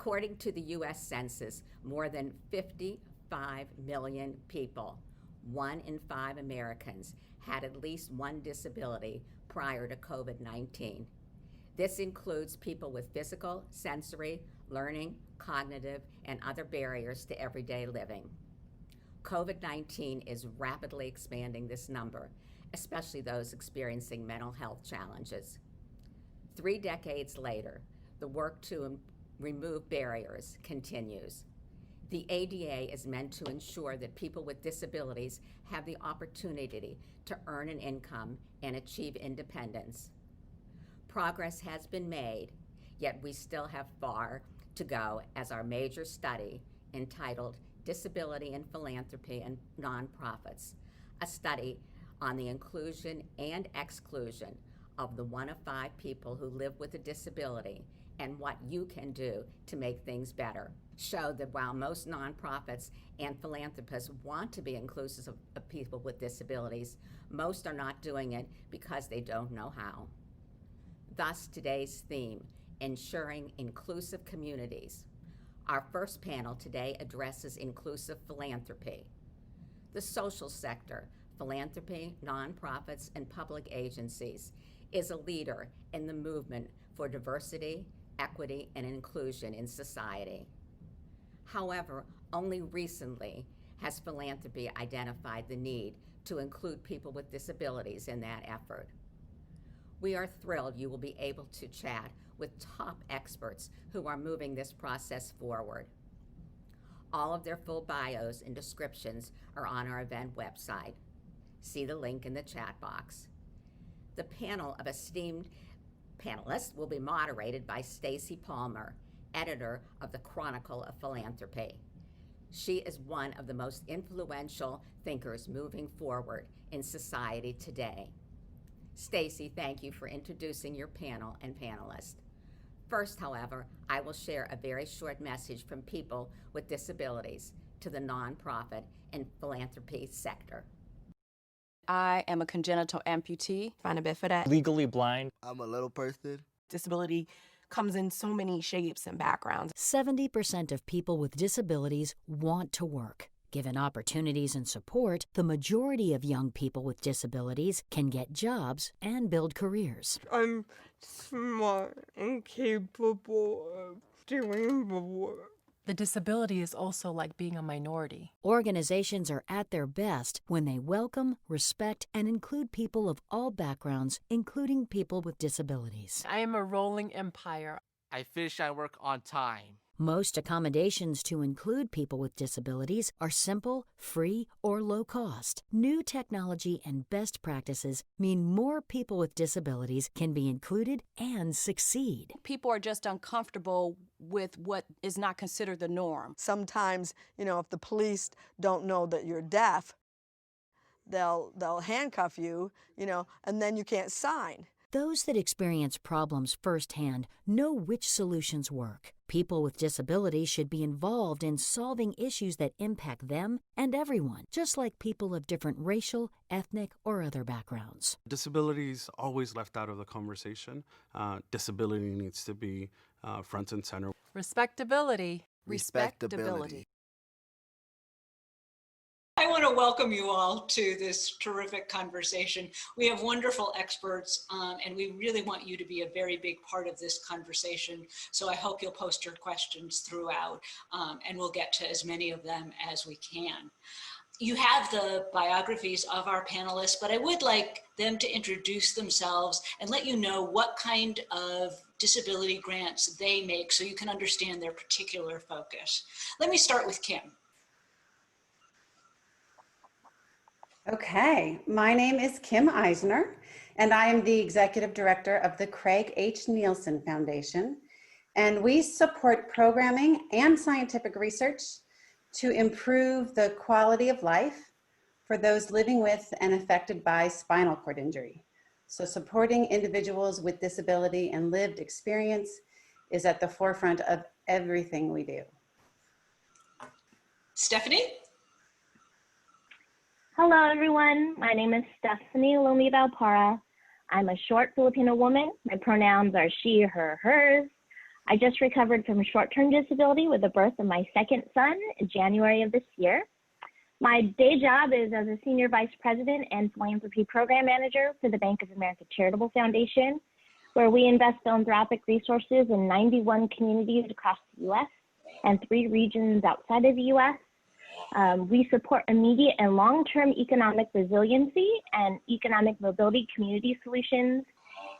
According to the U.S. Census, more than 55 million people, 1 in 5 Americans, had at least one disability prior to COVID-19. This includes people with physical, sensory, learning, cognitive, and other barriers to everyday living. COVID-19 is rapidly expanding this number, especially those experiencing mental health challenges. 3 decades later, the work to remove barriers continues. The ADA is meant to ensure that people with disabilities have the opportunity to earn an income and achieve independence. Progress has been made, yet we still have far to go, as our major study, entitled Disability and Philanthropy and Non-Profits, a study on the inclusion and exclusion of the 1 of 5 people who live with a disability and what you can do to make things better, showed that while most nonprofits and philanthropists want to be inclusive of people with disabilities, most are not doing it because they don't know how. Thus, today's theme, ensuring inclusive communities. Our first panel today addresses inclusive philanthropy. The social sector, philanthropy, nonprofits, and public agencies, is a leader in the movement for diversity, equity, and inclusion in society. However, only recently has philanthropy identified the need to include people with disabilities in that effort. We are thrilled you will be able to chat with top experts who are moving this process forward. All of their full bios and descriptions are on our event website. See the link in the chat box. The panel of esteemed panelists will be moderated by Stacy Palmer, editor of the Chronicle of Philanthropy. She is one of the most influential thinkers moving forward in society today. Stacy, thank you for introducing your panel and panelists. First, however, I will share a very short message from people with disabilities to the nonprofit and philanthropy sector. I am a congenital amputee. Spina bifida. Legally blind. I'm a little person. Disability comes in so many shapes and backgrounds. 70% of people with disabilities want to work. Given opportunities and support, the majority of young people with disabilities can get jobs and build careers. I'm smart and capable of doing the work. The disability is also like being a minority. Organizations are at their best when they welcome, respect, and include people of all backgrounds, including people with disabilities. I am a rolling empire. I finish my work on time. Most accommodations to include people with disabilities are simple, free, or low cost. New technology and best practices mean more people with disabilities can be included and succeed. People are just uncomfortable with what is not considered the norm. Sometimes, if the police don't know that you're deaf, they'll handcuff you, and then you can't sign. Those that experience problems firsthand know which solutions work. People with disabilities should be involved in solving issues that impact them and everyone, just like people of different racial, ethnic, or other backgrounds. Disability is always left out of the conversation. Disability needs to be front and center. Respectability. Respectability. I want to welcome you all to this terrific conversation. We have wonderful experts, and we really want you to be a very big part of this conversation. So I hope you'll post your questions throughout, and we'll get to as many of them as we can. You have the biographies of our panelists, but I would like them to introduce themselves and let you know what kind of disability grants they make so you can understand their particular focus. Let me start with Kym. Okay, my name is Kym Eisner, and I am the Executive Director of the Craig H. Neilsen Foundation, and we support programming and scientific research to improve the quality of life for those living with and affected by spinal cord injury. So supporting individuals with disability and lived experience is at the forefront of everything we do. Stephanie? Hello, everyone. My name is Stephanie Lomi Valpara. I'm a short Filipino woman. My pronouns are she, her, hers. I just recovered from short-term disability with the birth of my second son in January of this year. My day job is as a Senior Vice President and Philanthropy Program Manager for the Bank of America Charitable Foundation, where we invest philanthropic resources in 91 communities across the U.S. and 3 regions outside of the U.S. We support immediate and long-term economic resiliency and economic mobility community solutions.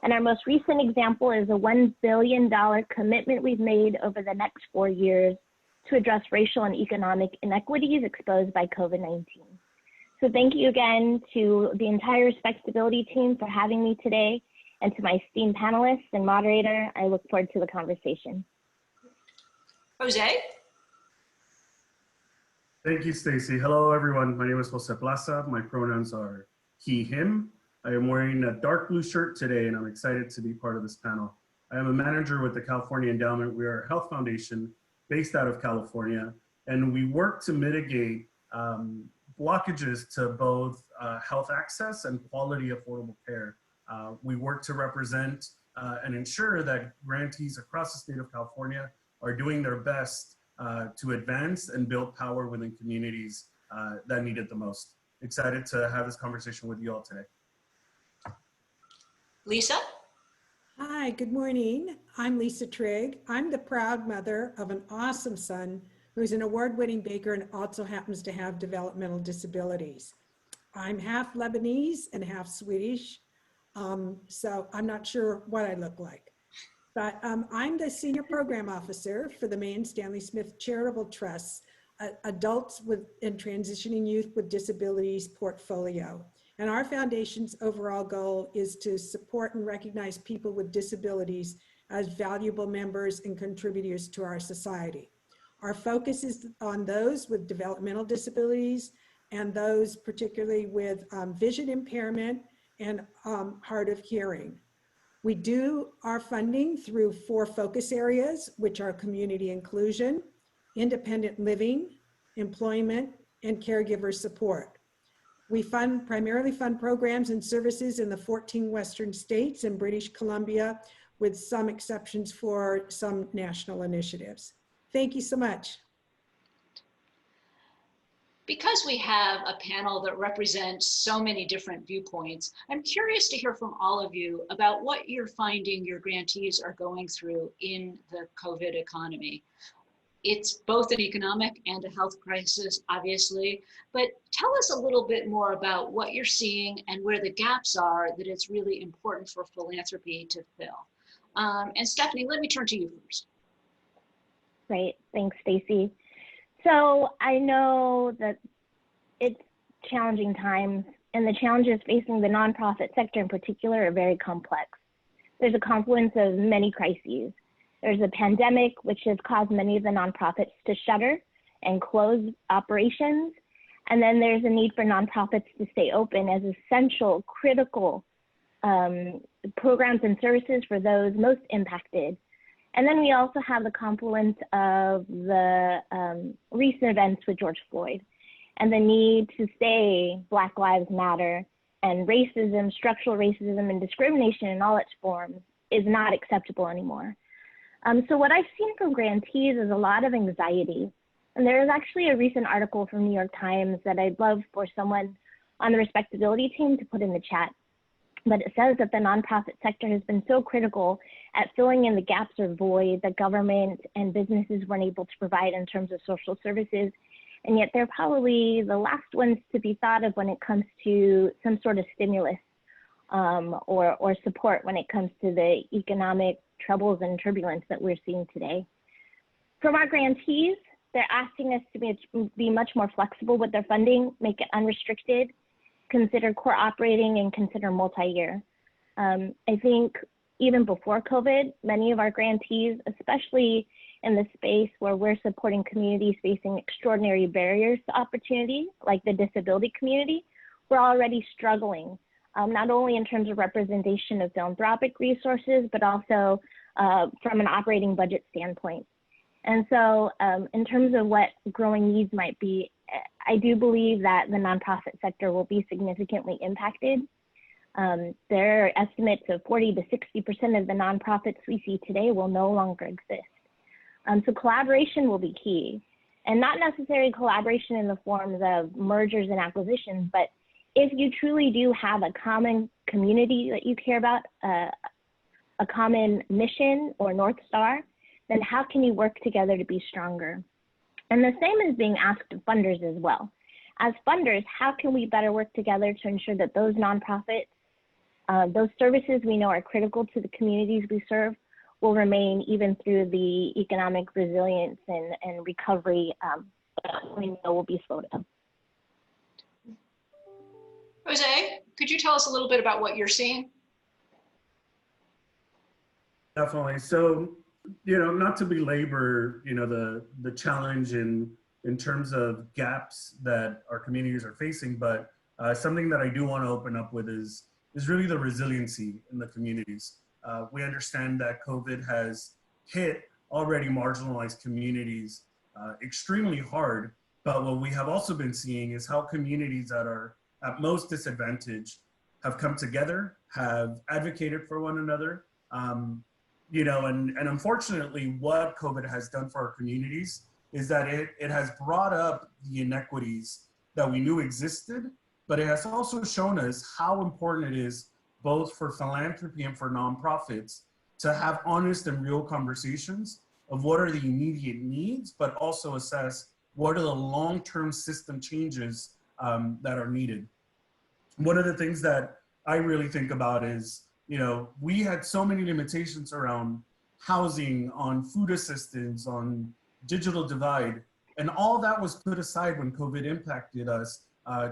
And our most recent example is a $1 billion commitment we've made over the next 4 years to address racial and economic inequities exposed by COVID-19. So thank you again to the entire Respectability team for having me today, and to my esteemed panelists and moderator. I look forward to the conversation. Jose? Thank you, Stacy. Hello, everyone. My name is Luis Plaza. My pronouns are he, him. I am wearing a dark blue shirt today, and I'm excited to be part of this panel. I am a manager with the California Endowment. We are a health foundation based out of California, and we work to mitigate blockages to both health access and quality affordable care. We work to represent and ensure that grantees across the state of California are doing their best to advance and build power within communities that need it the most. Excited to have this conversation with you all today. Lisa? Hi, good morning. I'm Lisa Trygg. I'm the proud mother of an awesome son who's an award-winning baker and also happens to have developmental disabilities. I'm half Lebanese and half Swedish, so I'm not sure what I look like. But I'm the Senior Program Officer for the May and Stanley Smith Charitable Trust's Adults and Transitioning Youth with Disabilities portfolio. And our foundation's overall goal is to support and recognize people with disabilities as valuable members and contributors to our society. Our focus is on those with developmental disabilities and those particularly with vision impairment and hard of hearing. We do our funding through 4 focus areas, which are community inclusion, independent living, employment, and caregiver support. We primarily fund programs and services in the 14 Western states and British Columbia, with some exceptions for some national initiatives. Thank you so much. Because we have a panel that represents so many different viewpoints, I'm curious to hear from all of you about what you're finding your grantees are going through in the COVID economy. It's both an economic and a health crisis, obviously, but tell us a little bit more about what you're seeing and where the gaps are that it's really important for philanthropy to fill. And Stephanie, let me turn to you first. Great, thanks, Stacy. So I know that it's challenging times, and the challenges facing the nonprofit sector in particular are very complex. There's a confluence of many crises. There's a pandemic, which has caused many of the nonprofits to shutter and close operations. And then there's a need for nonprofits to stay open as essential, critical programs and services for those most impacted. And then we also have the confluence of the recent events with George Floyd and the need to say Black Lives Matter, and racism, structural racism and discrimination in all its forms is not acceptable anymore. So what I've seen from grantees is a lot of anxiety. And there is actually a recent article from New York Times that I'd love for someone on the Respectability team to put in the chat. But it says that the nonprofit sector has been so critical at filling in the gaps or void that government and businesses weren't able to provide in terms of social services. And yet they're probably the last ones to be thought of when it comes to some sort of stimulus or support when it comes to the economic troubles and turbulence that we're seeing today. From our grantees, they're asking us to be much more flexible with their funding, make it unrestricted, consider core operating, and consider multi-year. I think even before COVID, many of our grantees, especially in the space where we're supporting communities facing extraordinary barriers to opportunity, like the disability community, we're already struggling, not only in terms of representation of philanthropic resources, but also from an operating budget standpoint. And so in terms of what growing needs might be, I do believe that the nonprofit sector will be significantly impacted. There are estimates of 40 to 60% of the nonprofits we see today will no longer exist. So collaboration will be key, and not necessarily collaboration in the forms of mergers and acquisitions, but if you truly do have a common community that you care about, a common mission or North Star, then how can you work together to be stronger? And the same is being asked of funders as well. As funders, how can we better work together to ensure that those nonprofits, those services we know are critical to the communities we serve, will remain even through the economic resilience and recovery we know will be slowed down. Jose, could you tell us a little bit about what you're seeing? Definitely. So, not to belabor, the challenge in terms of gaps that our communities are facing, but something that I do want to open up with is really the resiliency in the communities. We understand that COVID has hit already marginalized communities extremely hard, but what we have also been seeing is how communities that are at most disadvantaged have come together, have advocated for one another, and unfortunately what COVID has done for our communities is that it has brought up the inequities that we knew existed, but it has also shown us how important it is both for philanthropy and for nonprofits to have honest and real conversations of what are the immediate needs, but also assess what are the long-term system changes that are needed. One of the things that I really think about is, we had so many limitations around housing, on food assistance, on digital divide, and all that was put aside when COVID impacted us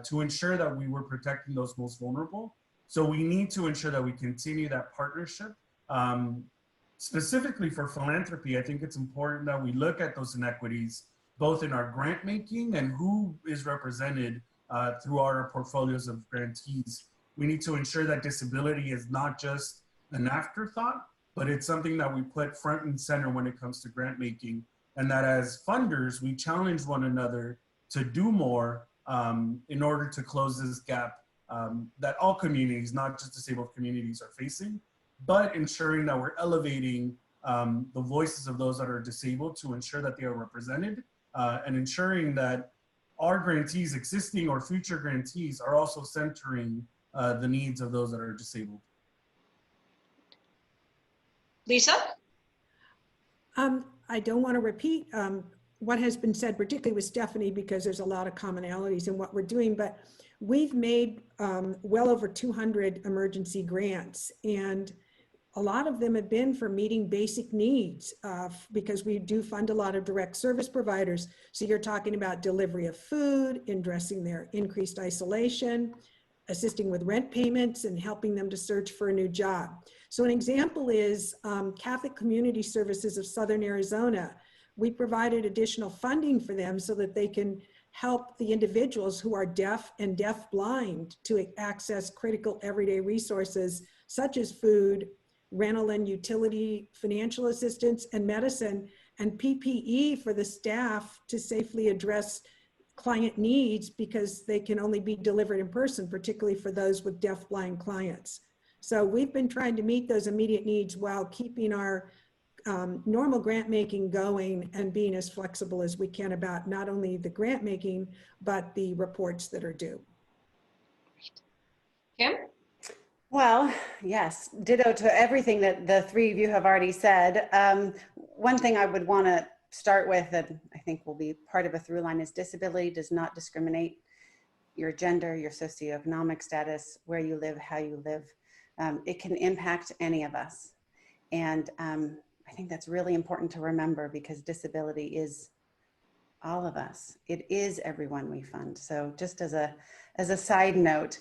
to ensure that we were protecting those most vulnerable. So we need to ensure that we continue that partnership. Specifically for philanthropy, I think it's important that we look at those inequities, both in our grant making and who is represented through our portfolios of grantees. We need to ensure that disability is not just an afterthought, but it's something that we put front and center when it comes to grant making. And that as funders, we challenge one another to do more in order to close this gap that all communities, not just disabled communities, are facing, but ensuring that we're elevating the voices of those that are disabled to ensure that they are represented and ensuring that our grantees, existing or future grantees, are also centering the needs of those that are disabled. Lisa? I don't want to repeat what has been said, particularly with Stephanie, because there's a lot of commonalities in what we're doing, but we've made well over 200 emergency grants, and a lot of them have been for meeting basic needs because we do fund a lot of direct service providers. So you're talking about delivery of food, addressing their increased isolation, assisting with rent payments, and helping them to search for a new job. So an example is Catholic Community Services of Southern Arizona. We provided additional funding for them so that they can help the individuals who are deaf and deafblind to access critical everyday resources such as food, rental and utility, financial assistance, and medicine, and PPE for the staff to safely address client needs because they can only be delivered in person, particularly for those with deafblind clients. So we've been trying to meet those immediate needs while keeping our normal grant making going and being as flexible as we can about not only the grant making, but the reports that are due. Kym? Well, yes, ditto to everything that the three of you have already said. One thing I would want to start with, and I think will be part of a through line, is disability does not discriminate your gender, your socioeconomic status, where you live, how you live. It can impact any of us. And I think that's really important to remember because disability is all of us. It is everyone we fund. So just as a side note,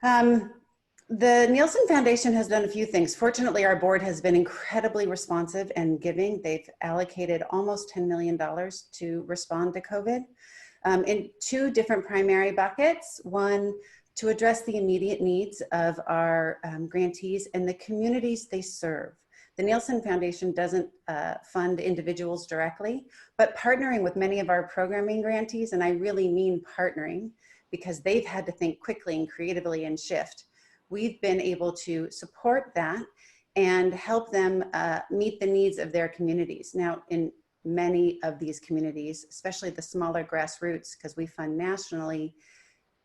the Neilsen Foundation has done a few things. Fortunately, our board has been incredibly responsive and giving. They've allocated almost $10 million to respond to COVID in two different primary buckets. One, to address the immediate needs of our grantees and the communities they serve. The Neilsen Foundation doesn't fund individuals directly, but partnering with many of our programming grantees, and I really mean partnering because they've had to think quickly and creatively and shift. we've been able to support that and help them meet the needs of their communities. Now, in many of these communities, especially the smaller grassroots, because we fund nationally,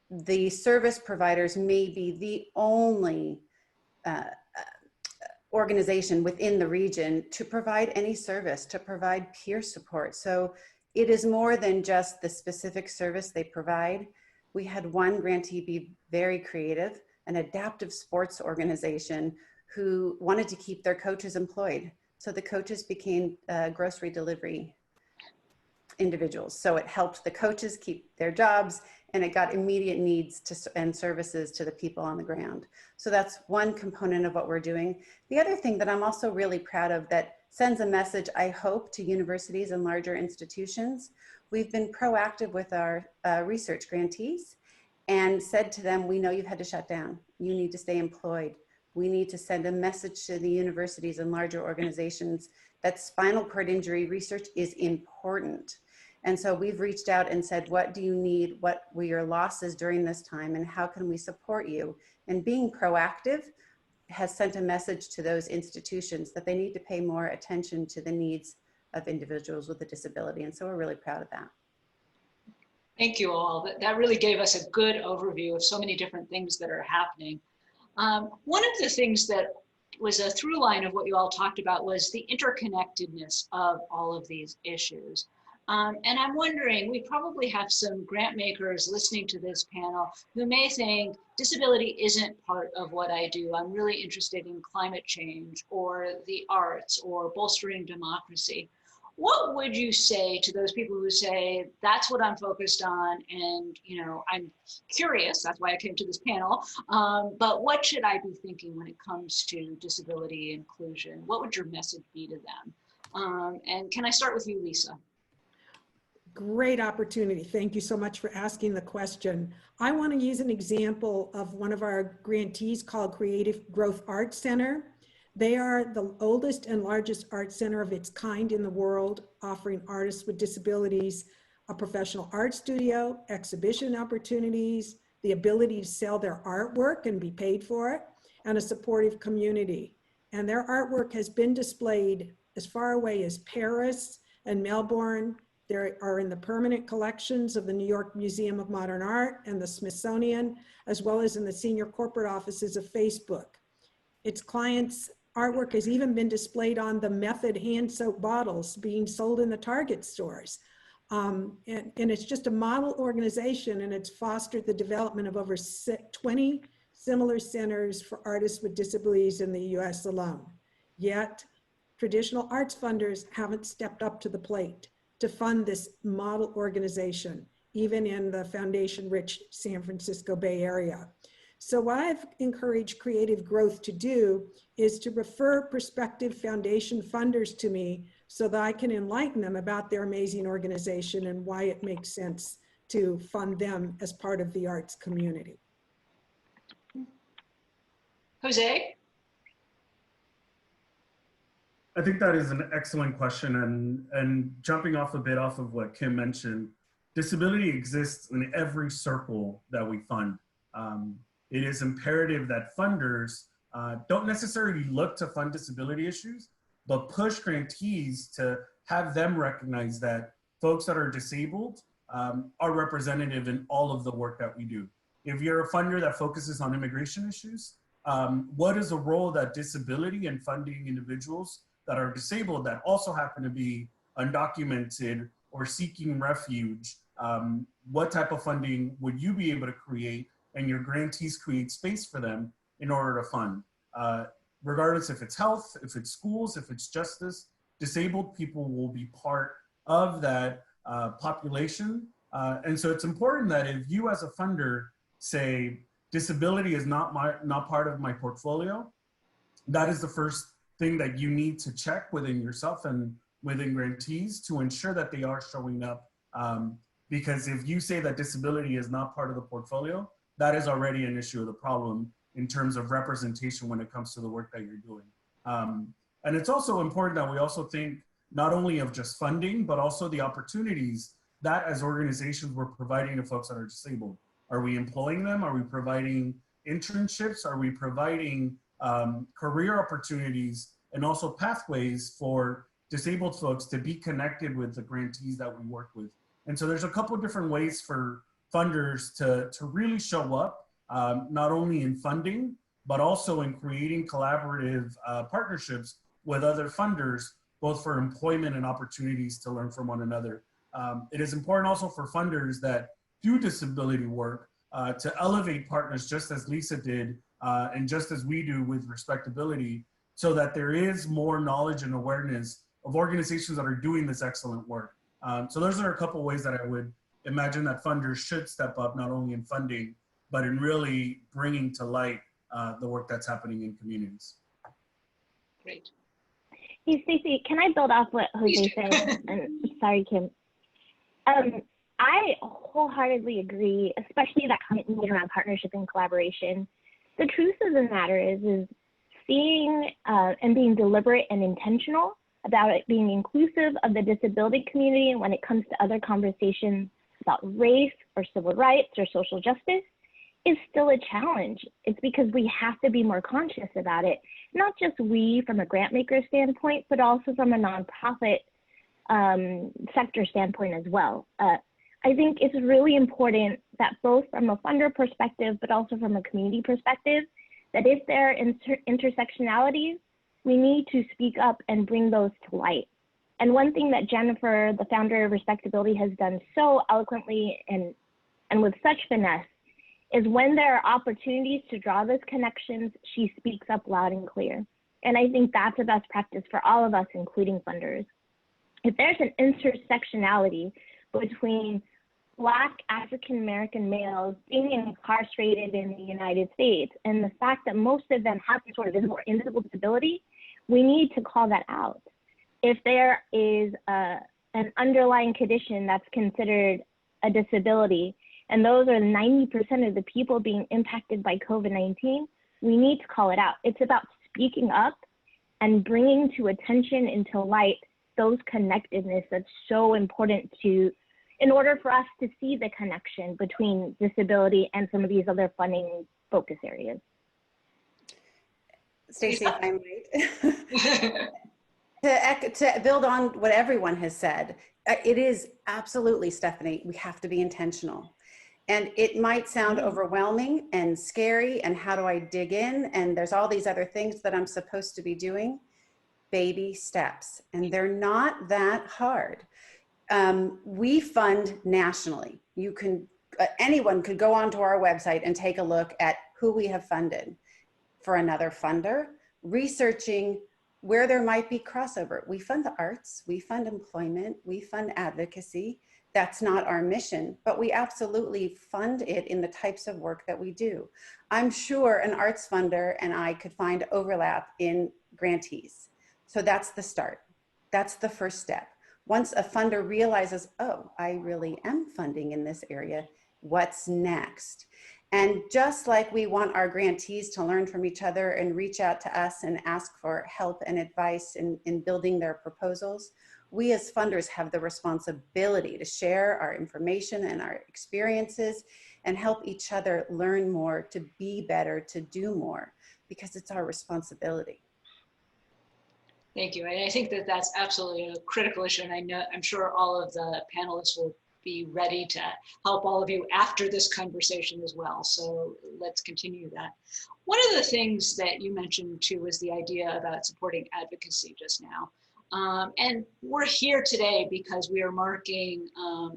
the service providers may be the only organization within the region to provide any service, to provide peer support. So it is more than just the specific service they provide. We had one grantee be very creative, an adaptive sports organization who wanted to keep their coaches employed. So the coaches became grocery delivery individuals. So it helped the coaches keep their jobs, and it got immediate needs and services to the people on the ground. So that's one component of what we're doing. The other thing that I'm also really proud of that sends a message, I hope, to universities and larger institutions, we've been proactive with our research grantees and said to them, we know you've had to shut down. You need to stay employed. We need to send a message to the universities and larger organizations that spinal cord injury research is important. And so we've reached out and said, what do you need? What were your losses during this time? And how can we support you? And being proactive has sent a message to those institutions that they need to pay more attention to the needs of individuals with a disability. And so we're really proud of that. Thank you all. That really gave us a good overview of so many different things that are happening. One of the things that was a through line of what you all talked about was the interconnectedness of all of these issues. And I'm wondering, we probably have some grant makers listening to this panel who may think disability isn't part of what I do. I'm really interested in climate change or the arts or bolstering democracy. What would you say to those people who say, that's what I'm focused on, and I'm curious, that's why I came to this panel, but what should I be thinking when it comes to disability inclusion? What would your message be to them? And can I start with you, Lisa? Great opportunity. Thank you so much for asking the question. I want to use an example of one of our grantees called Creative Growth Arts Center. They are the oldest and largest art center of its kind in the world, offering artists with disabilities a professional art studio, exhibition opportunities, the ability to sell their artwork and be paid for it, and a supportive community. And their artwork has been displayed as far away as Paris and Melbourne. They are in the permanent collections of the New York Museum of Modern Art and the Smithsonian, as well as in the senior corporate offices of Facebook. Its clients' artwork has even been displayed on the Method hand soap bottles being sold in the Target stores. And it's just a model organization, and it's fostered the development of over 20 similar centers for artists with disabilities in the US alone. Yet, traditional arts funders haven't stepped up to the plate to fund this model organization, even in the foundation-rich San Francisco Bay Area. So what I've encouraged Creative Growth to do is to refer prospective foundation funders to me so that I can enlighten them about their amazing organization and why it makes sense to fund them as part of the arts community. Jose? I think that is an excellent question, and jumping off a bit off of what Kym mentioned, disability exists in every circle that we fund. It is imperative that funders don't necessarily look to fund disability issues, but push grantees to have them recognize that folks that are disabled are representative in all of the work that we do. If you're a funder that focuses on immigration issues, what is the role that disability and funding individuals that are disabled that also happen to be undocumented or seeking refuge? What type of funding would you be able to create, and your grantees create space for them in order to fund? Regardless if it's health, if it's schools, if it's justice, disabled people will be part of that population. And so it's important that if you as a funder say, disability is not part of my portfolio, that is the first thing that you need to check within yourself and within grantees to ensure that they are showing up. Because if you say that disability is not part of the portfolio, that is already an issue of the problem in terms of representation when it comes to the work that you're doing. And it's also important that we also think not only of just funding, but also the opportunities that as organizations we're providing to folks that are disabled. Are we employing them? Are we providing internships? Are we providing career opportunities and also pathways for disabled folks to be connected with the grantees that we work with? And so there's a couple of different ways for funders to really show up, not only in funding, but also in creating collaborative partnerships with other funders, both for employment and opportunities to learn from one another. It is important also for funders that do disability work to elevate partners, just as Lisa did, and just as we do with Respectability, so that there is more knowledge and awareness of organizations that are doing this excellent work. So those are a couple ways that I would imagine that funders should step up, not only in funding, but in really bringing to light the work that's happening in communities. Great. Hey, Stacy, can I build off what Jose said? And sorry, Kym. I wholeheartedly agree, especially that comment made around partnership and collaboration. The truth of the matter is seeing and being deliberate and intentional about it being inclusive of the disability community when it comes to other conversations about race or civil rights or social justice is still a challenge. It's because we have to be more conscious about it, not just we from a grant maker standpoint, but also from a nonprofit sector standpoint as well. I think it's really important that both from a funder perspective, but also from a community perspective, that if there are intersectionalities, we need to speak up and bring those to light. And one thing that Jennifer, the founder of Respectability, has done so eloquently and with such finesse is when there are opportunities to draw those connections, she speaks up loud and clear. And I think that's a best practice for all of us, including funders. If there's an intersectionality between Black African-American males being incarcerated in the United States and the fact that most of them have some sort of visible or invisible disability, we need to call that out. If there is an underlying condition that's considered a disability, and those are 90% of the people being impacted by COVID-19, we need to call it out. It's about speaking up and bringing to attention and to light those connectedness that's so important in order for us to see the connection between disability and some of these other funding focus areas. Stacy, if I might, to build on what everyone has said, it is absolutely, Stephanie, we have to be intentional. And it might sound overwhelming and scary, and how do I dig in? And there's all these other things that I'm supposed to be doing. Baby steps, and they're not that hard. We fund nationally. You can, anyone could go onto our website and take a look at who we have funded. For another funder, researching where there might be crossover. We fund the arts, we fund employment, we fund advocacy. That's not our mission, but we absolutely fund it in the types of work that we do. I'm sure an arts funder and I could find overlap in grantees. So that's the start. That's the first step. Once a funder realizes, oh, I really am funding in this area, what's next? And just like we want our grantees to learn from each other and reach out to us and ask for help and advice in building their proposals, we as funders have the responsibility to share our information and our experiences and help each other learn more, to be better, to do more, because it's our responsibility. Thank you. I think that that's absolutely a critical issue, and I'm sure all of the panelists will be ready to help all of you after this conversation as well. So let's continue that. One of the things that you mentioned too was the idea about supporting advocacy just now. And we're here today because we are marking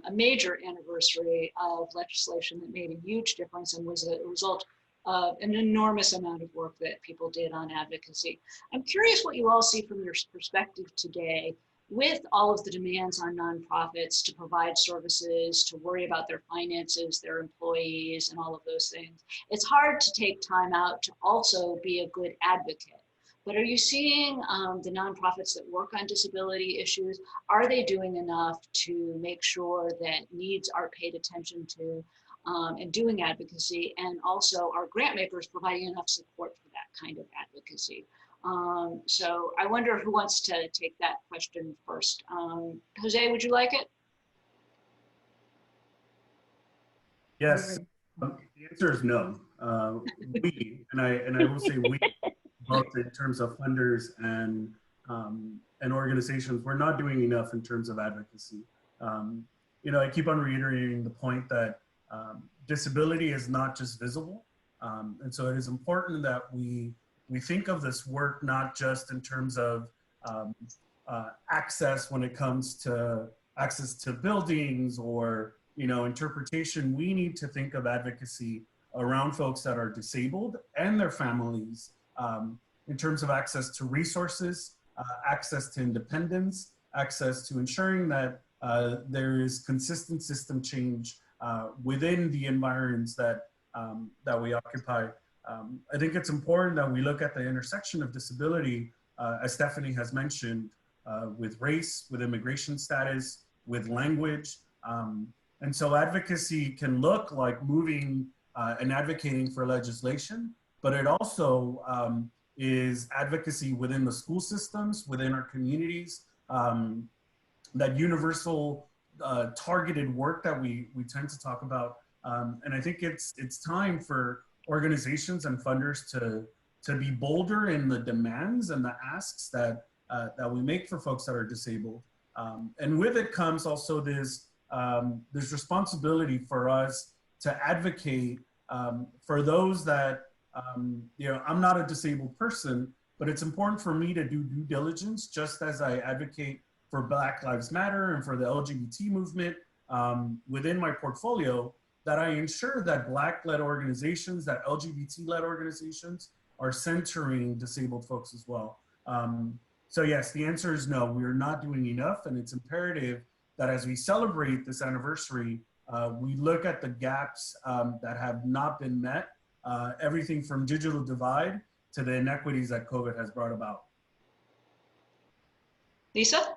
a major anniversary of legislation that made a huge difference and was a result of an enormous amount of work that people did on advocacy. I'm curious what you all see from your perspective today with all of the demands on nonprofits to provide services, to worry about their finances, their employees, and all of those things. It's hard to take time out to also be a good advocate. But are you seeing the nonprofits that work on disability issues, are they doing enough to make sure that needs are paid attention to and doing advocacy, and also are grant makers providing enough support for that kind of advocacy? So I wonder who wants to take that question first. Jose, would you like it? Yes, the answer is no. I will say we, both in terms of funders and organizations, we're not doing enough in terms of advocacy. I keep on reiterating the point that disability is not just visible. And so it is important that we think of this work not just in terms of access when it comes to access to buildings or interpretation. We need to think of advocacy around folks that are disabled and their families in terms of access to resources, access to independence, access to ensuring that there is consistent system change within the environments that we occupy. I think it's important that we look at the intersection of disability, as Stephanie has mentioned, with race, with immigration status, with language. And so advocacy can look like moving and advocating for legislation, but it also is advocacy within the school systems, within our communities, that universal targeted work that we tend to talk about. And I think it's time for organizations and funders to be bolder in the demands and the asks that we make for folks that are disabled. And with it comes also this responsibility for us to advocate for those that, I'm not a disabled person, but it's important for me to do due diligence, just as I advocate for Black Lives Matter and for the LGBT movement within my portfolio, that I ensure that Black-led organizations, that LGBT-led organizations are centering disabled folks as well. So yes, the answer is no, we're not doing enough, and it's imperative that as we celebrate this anniversary, we look at the gaps that have not been met, everything from digital divide to the inequities that COVID has brought about. Lisa?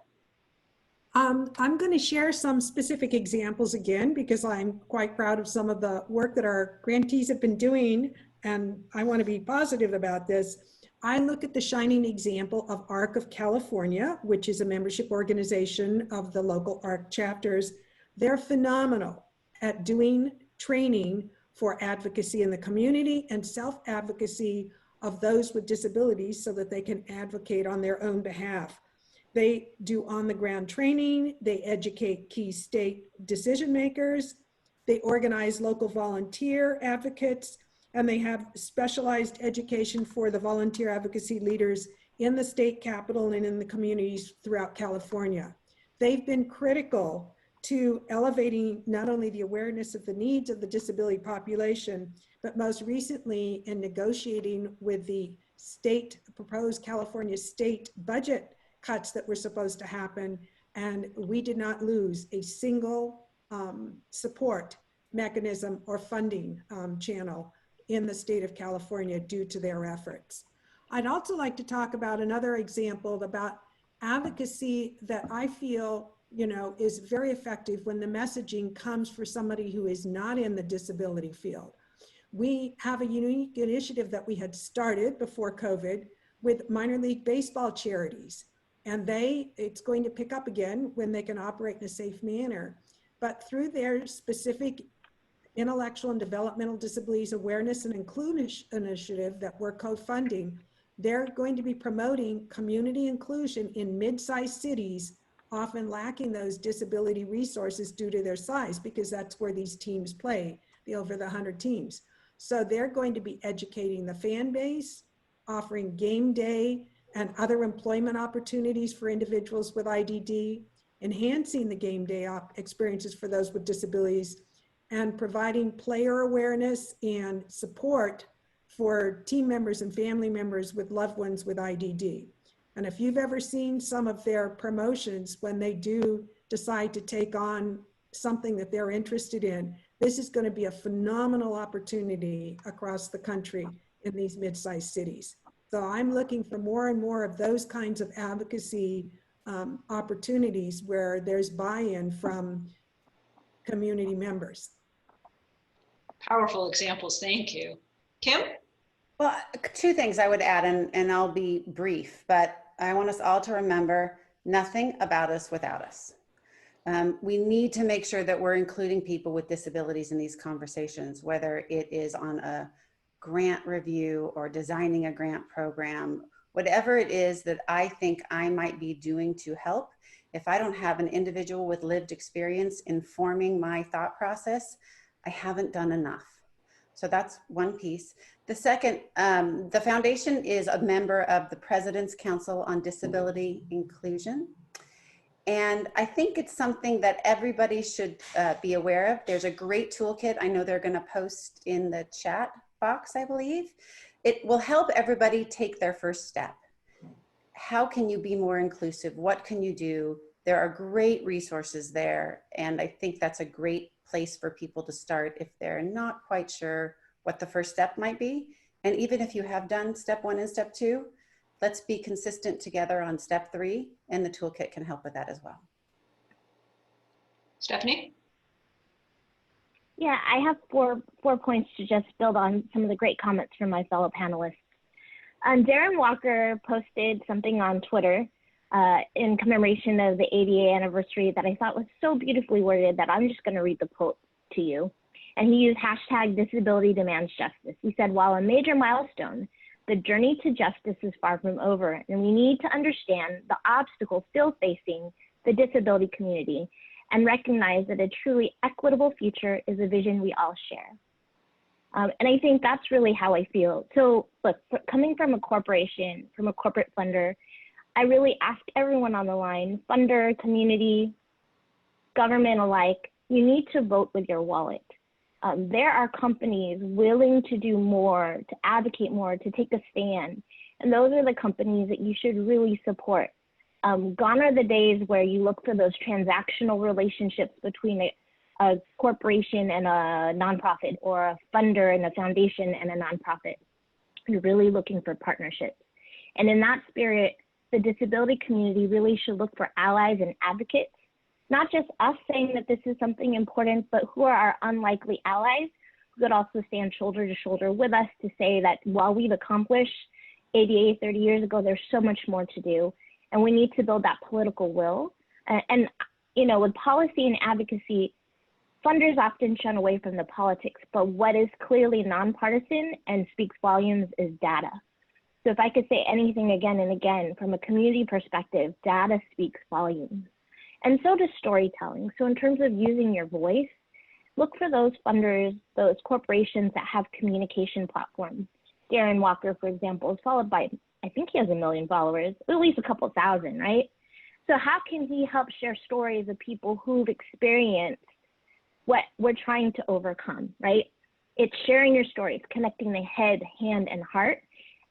I'm going to share some specific examples again, because I'm quite proud of some of the work that our grantees have been doing, and I want to be positive about this. I look at the shining example of ARC of California, which is a membership organization of the local ARC chapters. They're phenomenal at doing training for advocacy in the community and self-advocacy of those with disabilities so that they can advocate on their own behalf. They do on-the-ground training, they educate key state decision makers, they organize local volunteer advocates, and they have specialized education for the volunteer advocacy leaders in the state capitol and in the communities throughout California. They've been critical to elevating not only the awareness of the needs of the disability population, but most recently in negotiating with the proposed California state budget cuts that were supposed to happen. And we did not lose a single support mechanism or funding channel in the state of California due to their efforts. I'd also like to talk about another example about advocacy that I feel is very effective when the messaging comes for somebody who is not in the disability field. We have a unique initiative that we had started before COVID with minor league baseball charities. And it's going to pick up again when they can operate in a safe manner. But through their specific intellectual and developmental disabilities awareness and inclusion initiative that we're co-funding, they're going to be promoting community inclusion in mid-sized cities, often lacking those disability resources due to their size, because that's where these teams play, the over the 100 teams. So they're going to be educating the fan base, offering game day and other employment opportunities for individuals with IDD, enhancing the game day experiences for those with disabilities, and providing player awareness and support for team members and family members with loved ones with IDD. And if you've ever seen some of their promotions when they do decide to take on something that they're interested in, this is going to be a phenomenal opportunity across the country in these mid-sized cities. So I'm looking for more and more of those kinds of advocacy opportunities where there's buy-in from community members. Powerful examples, thank you. Kym? Well, two things I would add, and I'll be brief, but I want us all to remember nothing about us without us. We need to make sure that we're including people with disabilities in these conversations, whether it is on a grant review or designing a grant program, whatever it is that I think I might be doing to help, if I don't have an individual with lived experience informing my thought process, I haven't done enough. So that's one piece. The second, the foundation is a member of the President's Council on Disability Inclusion. And I think it's something that everybody should be aware of. There's a great toolkit. I know they're going to post in the chat box, I believe. It will help everybody take their first step. How can you be more inclusive? What can you do? There are great resources there. And I think that's a great place for people to start if they're not quite sure what the first step might be. And even if you have done step 1 and step 2, let's be consistent together on step 3, and the toolkit can help with that as well. Stephanie? Yeah, I have four points to just build on some of the great comments from my fellow panelists. Darren Walker posted something on Twitter in commemoration of the ADA anniversary that I thought was so beautifully worded that I'm just going to read the quote to you. And he used hashtag disability demands justice. He said, while a major milestone, the journey to justice is far from over, and we need to understand the obstacles still facing the disability community and recognize that a truly equitable future is a vision we all share. And I think that's really how I feel. So look, coming from a corporation, from a corporate funder, I really ask everyone on the line, funder, community, government alike, you need to vote with your wallet. There are companies willing to do more, to advocate more, to take a stand. And those are the companies that you should really support. Gone are the days where you look for those transactional relationships between a corporation and a nonprofit, or a funder and a foundation and a nonprofit. You're really looking for partnerships. And in that spirit, the disability community really should look for allies and advocates, not just us saying that this is something important, but who are our unlikely allies who could also stand shoulder to shoulder with us to say that while we've accomplished ADA 30 years ago, there's so much more to do. And we need to build that political will. And you know, with policy and advocacy, funders often shun away from the politics, but what is clearly nonpartisan and speaks volumes is data. So if I could say anything again and again, from a community perspective, data speaks volumes. And so does storytelling. So in terms of using your voice, look for those funders, those corporations that have communication platforms. Darren Walker, for example, is followed by, I think he has 1 million followers, at least a couple thousand, right? So how can he help share stories of people who've experienced what we're trying to overcome, right? It's sharing your stories, connecting the head, hand, and heart,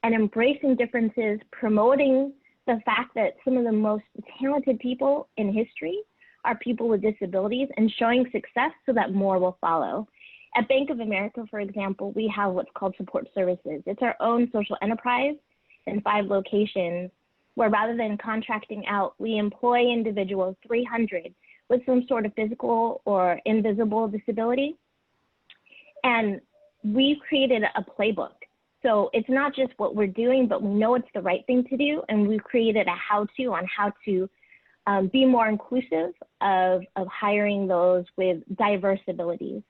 and embracing differences, promoting the fact that some of the most talented people in history are people with disabilities, and showing success so that more will follow. At Bank of America, for example, we have what's called support services. It's our own social enterprise in 5 locations, where rather than contracting out, we employ individuals, 300, with some sort of physical or invisible disability. And we've created a playbook. So it's not just what we're doing, but we know it's the right thing to do. And we've created a how-to on how to be more inclusive of hiring those with diverse abilities.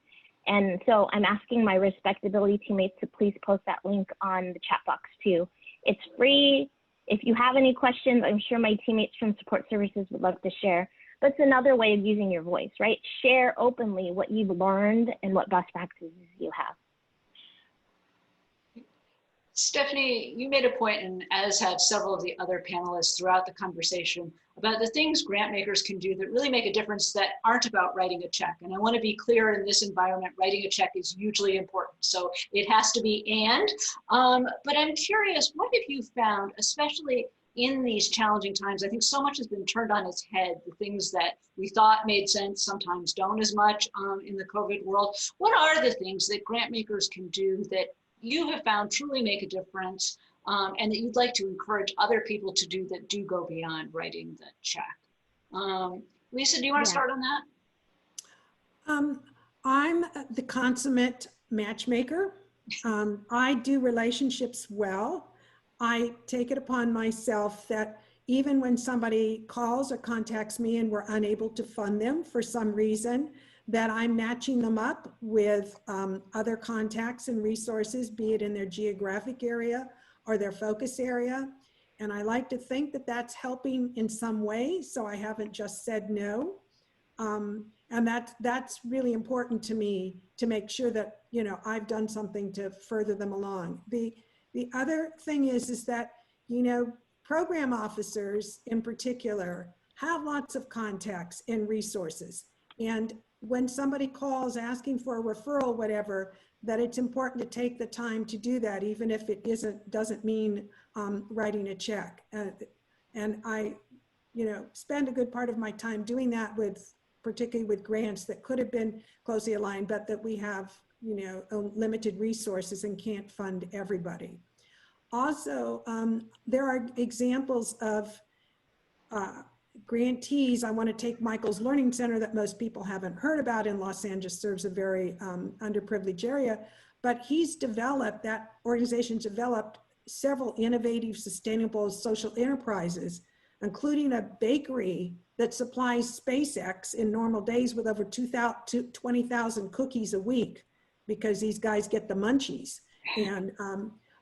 And so I'm asking my respectability teammates to please post that link on the chat box too. It's free. If you have any questions, I'm sure my teammates from support services would love to share. But it's another way of using your voice, right? Share openly what you've learned and what best practices you have. Stephanie, you made a point, and as have several of the other panelists throughout the conversation, about the things grant makers can do that really make a difference that aren't about writing a check. And I want to be clear, in this environment, writing a check is hugely important. So it has to be but I'm curious, what have you found, especially in these challenging times? I think so much has been turned on its head. The things that we thought made sense sometimes don't as much in the COVID world. What are the things that grant makers can do that you have found truly make a difference, and that you'd like to encourage other people to do that do go beyond writing the check? Lisa, do you want to start on that? I'm the consummate matchmaker. I do relationships well. I take it upon myself that even when somebody calls or contacts me and we're unable to fund them for some reason, that I'm matching them up with other contacts and resources, be it in their geographic area or their focus area. And I like to think that that's helping in some way, so I haven't just said no. And that's really important to me, to make sure that, you know, I've done something to further them along. The other thing is that, you know, program officers in particular have lots of contacts and resources. And when somebody calls asking for a referral, whatever, that it's important to take the time to do that, even if it doesn't mean writing a check. And I, you know, spend a good part of my time doing that with, particularly with grants that could have been closely aligned, but that we have, you know, limited resources and can't fund everybody. Also, there are examples of grantees. I want to take Michael's Learning Center that most people haven't heard about in Los Angeles, serves a very underprivileged area, but he's developed, that organization developed several innovative, sustainable social enterprises, including a bakery that supplies SpaceX in normal days with over 20,000 cookies a week, because these guys get the munchies, and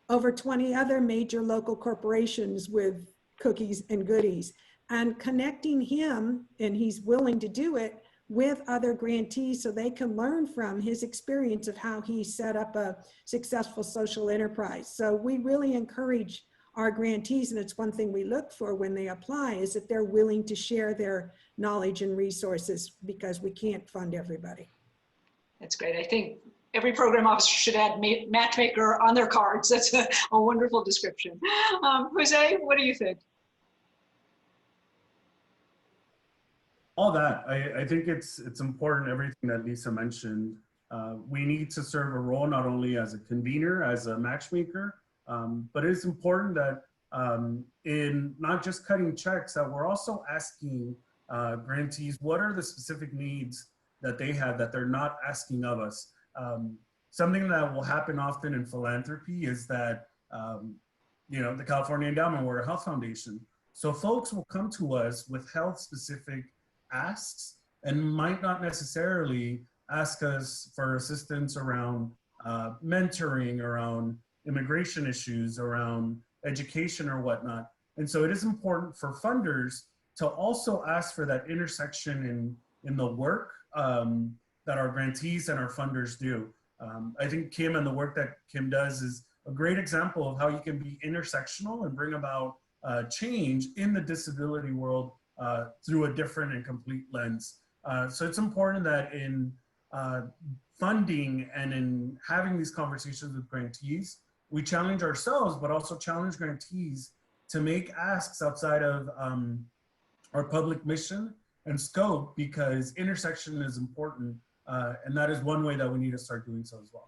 over 20 other major local corporations with cookies and goodies. And connecting him, and he's willing to do it, with other grantees so they can learn from his experience of how he set up a successful social enterprise. So we really encourage our grantees, and it's one thing we look for when they apply, is that they're willing to share their knowledge and resources, because we can't fund everybody. That's great. I think every program officer should add matchmaker on their cards. That's a wonderful description. Jose, what do you think? All that, I think it's important, everything that Lisa mentioned. We need to serve a role not only as a convener, as a matchmaker, but it's important that in not just cutting checks, that we're also asking grantees what are the specific needs that they have that they're not asking of us. Something that will happen often in philanthropy is that, you know, the California Endowment, we're a health foundation. So folks will come to us with health specific asks and might not necessarily ask us for assistance around mentoring, around immigration issues, around education or whatnot. And so it is important for funders to also ask for that intersection in the work that our grantees and our funders do. I think Kym and the work that Kym does is a great example of how you can be intersectional and bring about change in the disability world through a different and complete lens. So it's important that in funding and in having these conversations with grantees, we challenge ourselves, but also challenge grantees to make asks outside of our public mission and scope, because intersection is important. And that is one way that we need to start doing so as well.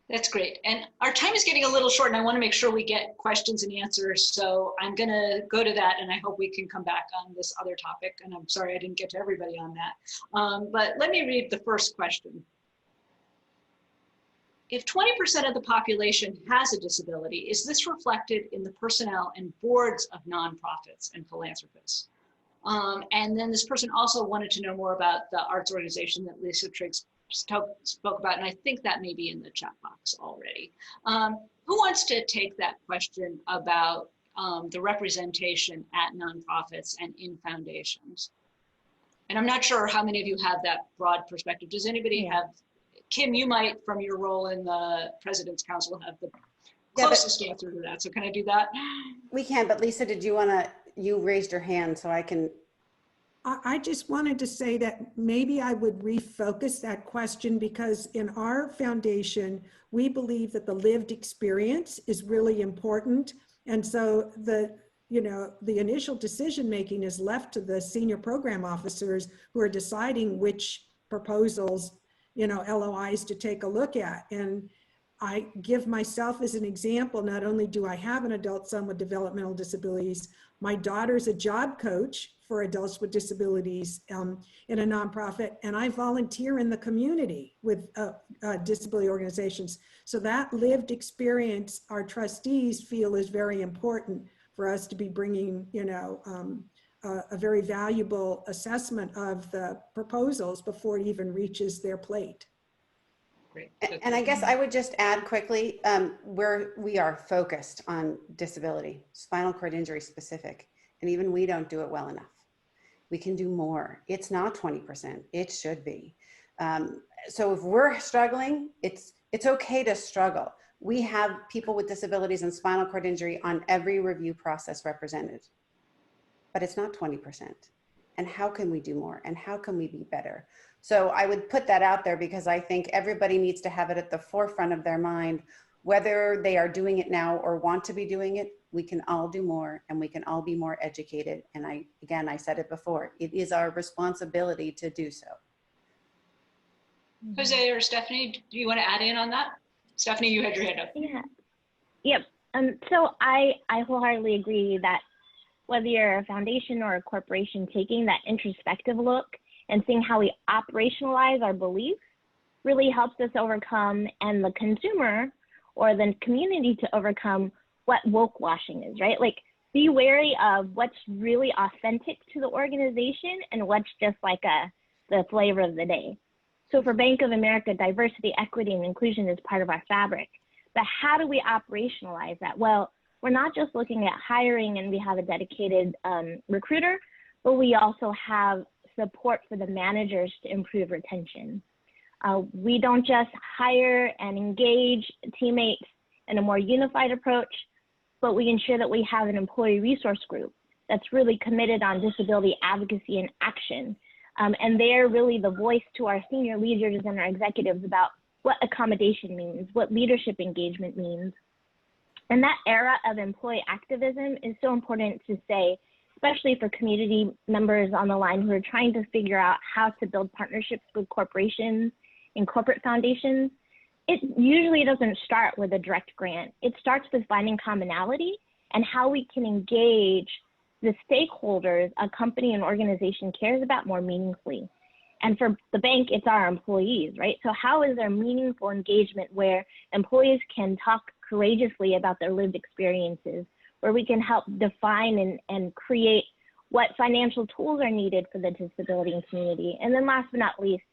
That's great. And our time is getting a little short, and I want to make sure we get questions and answers. So I'm going to go to that, and I hope we can come back on this other topic. And I'm sorry I didn't get to everybody on that. But let me read the first question. If 20% of the population has a disability, is this reflected in the personnel and boards of nonprofits and philanthropists? And then this person also wanted to know more about the arts organization that Lisa Trygg spoke about, and I think that may be in the chat box already. Who wants to take that question about the representation at nonprofits and in foundations? And I'm not sure how many of you have that broad perspective. Does anybody have, Kym, you might, from your role in the President's Council, have the closest answer to that. So can I do that? We can, but Lisa, did you want to, you raised your hand so I can. I just wanted to say that maybe I would refocus that question, because in our foundation, we believe that the lived experience is really important. And so the initial decision making is left to the senior program officers who are deciding which proposals, LOIs to take a look at. And I give myself as an example. Not only do I have an adult son with developmental disabilities, my daughter's a job coach for adults with disabilities in a nonprofit, and I volunteer in the community with disability organizations. So that lived experience, our trustees feel, is very important for us to be bringing, a very valuable assessment of the proposals before it even reaches their plate. Great. And I guess I would just add quickly, we are focused on disability, spinal cord injury specific, and even we don't do it well enough. We can do more. It's not 20%, it should be. So if we're struggling, it's okay to struggle. We have people with disabilities and spinal cord injury on every review process represented, but it's not 20%. And how can we do more? And how can we be better? So I would put that out there because I think everybody needs to have it at the forefront of their mind, whether they are doing it now or want to be doing it. We can all do more and we can all be more educated. And I said it before, it is our responsibility to do so. Jose or Stephanie, do you want to add in on that? Stephanie, you had your hand up. Yeah. Yep. So I wholeheartedly agree that whether you're a foundation or a corporation, taking that introspective look and seeing how we operationalize our beliefs really helps us overcome, and the consumer or the community to overcome what woke washing is, right? Like, be wary of what's really authentic to the organization and what's just like the flavor of the day. So for Bank of America, diversity, equity, and inclusion is part of our fabric. But how do we operationalize that? Well, we're not just looking at hiring and we have a dedicated recruiter, but we also have support for the managers to improve retention. We don't just hire and engage teammates in a more unified approach, but we ensure that we have an employee resource group that's really committed on disability advocacy and action. And they're really the voice to our senior leaders and our executives about what accommodation means, what leadership engagement means. And that era of employee activism is so important to say, especially for community members on the line who are trying to figure out how to build partnerships with corporations and corporate foundations. It usually doesn't start with a direct grant. It starts with finding commonality and how we can engage the stakeholders a company and organization cares about more meaningfully. And for the bank, it's our employees, right? So how is there meaningful engagement where employees can talk courageously about their lived experiences, where we can help define and create what financial tools are needed for the disability community. And then last but not least,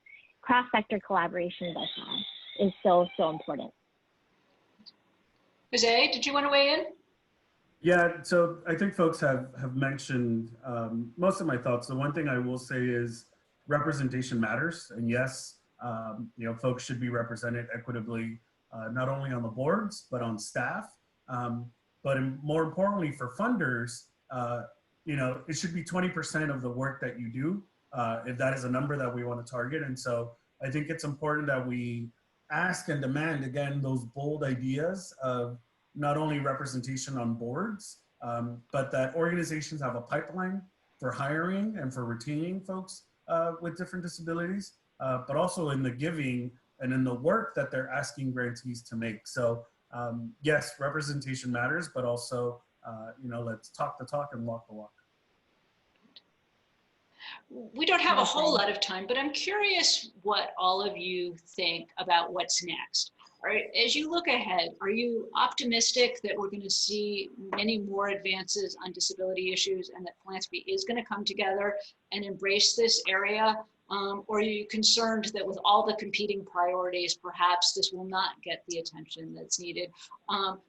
cross-sector collaboration is so, so important. Jose, did you want to weigh in? Yeah, so I think folks have mentioned most of my thoughts. The one thing I will say is representation matters. And yes, folks should be represented equitably, not only on the boards, but on staff. But more importantly for funders, it should be 20% of the work that you do, if that is a number that we want to target. And so I think it's important that we ask and demand, again, those bold ideas of not only representation on boards, but that organizations have a pipeline for hiring and for retaining folks with different disabilities, but also in the giving and in the work that they're asking grantees to make. So yes, representation matters, but also, let's talk the talk and walk the walk. We don't have a whole lot of time, but I'm curious what all of you think about what's next. All right, as you look ahead, are you optimistic that we're going to see many more advances on disability issues and that philanthropy is going to come together and embrace this area? Or are you concerned that with all the competing priorities, perhaps this will not get the attention that's needed?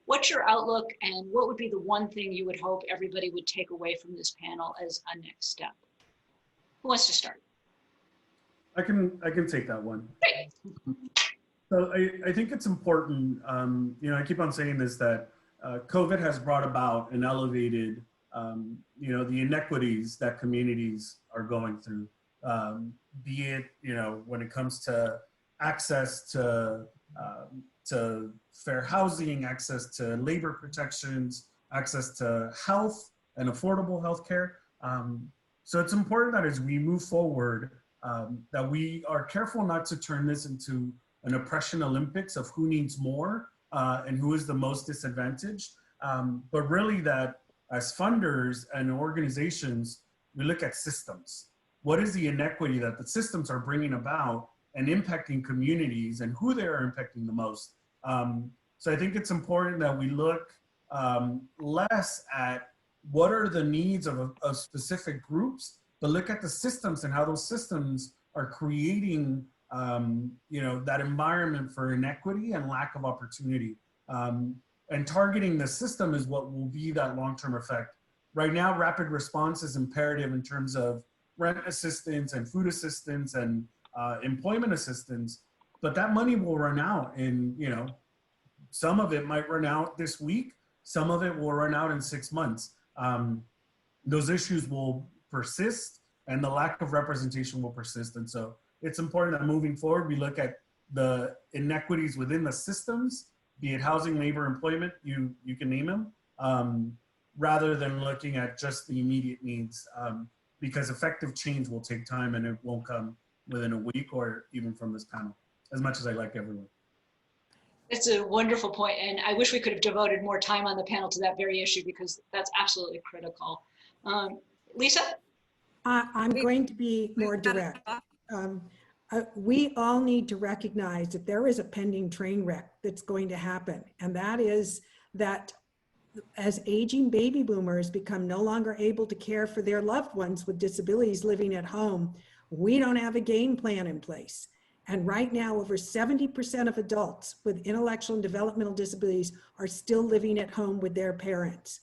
What's your outlook, and what would be the one thing you would hope everybody would take away from this panel as a next step? Who wants to start? I can take that one. Great. So I think it's important, I keep on saying this, that COVID has brought about and elevated, the inequities that communities are going through, be it, when it comes to access to fair housing, access to labor protections, access to health and affordable health care. So it's important that as we move forward, that we are careful not to turn this into an oppression Olympics of who needs more and who is the most disadvantaged, but really that as funders and organizations, we look at systems. What is the inequity that the systems are bringing about and impacting communities, and who they are impacting the most? So I think it's important that we look less at what are the needs of specific groups, but look at the systems and how those systems are creating that environment for inequity and lack of opportunity. And targeting the system is what will be that long-term effect. Right now, rapid response is imperative in terms of rent assistance and food assistance and employment assistance, but that money will run out, and some of it might run out this week, some of it will run out in 6 months. Those issues will persist, and the lack of representation will persist. And so it's important that moving forward, we look at the inequities within the systems, be it housing, labor, employment, you can name them, rather than looking at just the immediate needs, because effective change will take time and it won't come within a week or even from this panel, as much as I like everyone. It's a wonderful point, and I wish we could have devoted more time on the panel to that very issue, because that's absolutely critical. Lisa? I'm going to be more direct. We all need to recognize that there is a pending train wreck that's going to happen, and that is that as aging baby boomers become no longer able to care for their loved ones with disabilities living at home, we don't have a game plan in place. And right now, over 70% of adults with intellectual and developmental disabilities are still living at home with their parents.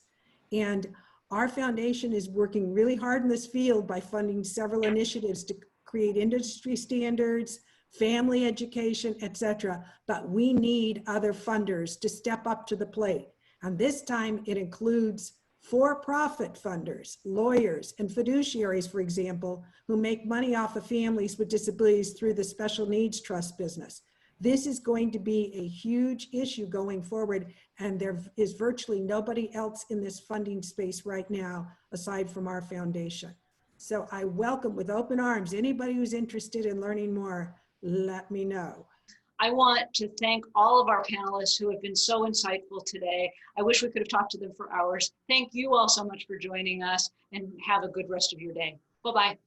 And our foundation is working really hard in this field by funding several initiatives to create industry standards, family education, etc. But we need other funders to step up to the plate. And this time it includes for-profit funders, lawyers, and fiduciaries, for example, who make money off of families with disabilities through the special needs trust business. This is going to be a huge issue going forward, and there is virtually nobody else in this funding space right now aside from our foundation. So I welcome with open arms anybody who's interested in learning more. Let me know. I want to thank all of our panelists who have been so insightful today. I wish we could have talked to them for hours. Thank you all so much for joining us, and have a good rest of your day. Bye-bye.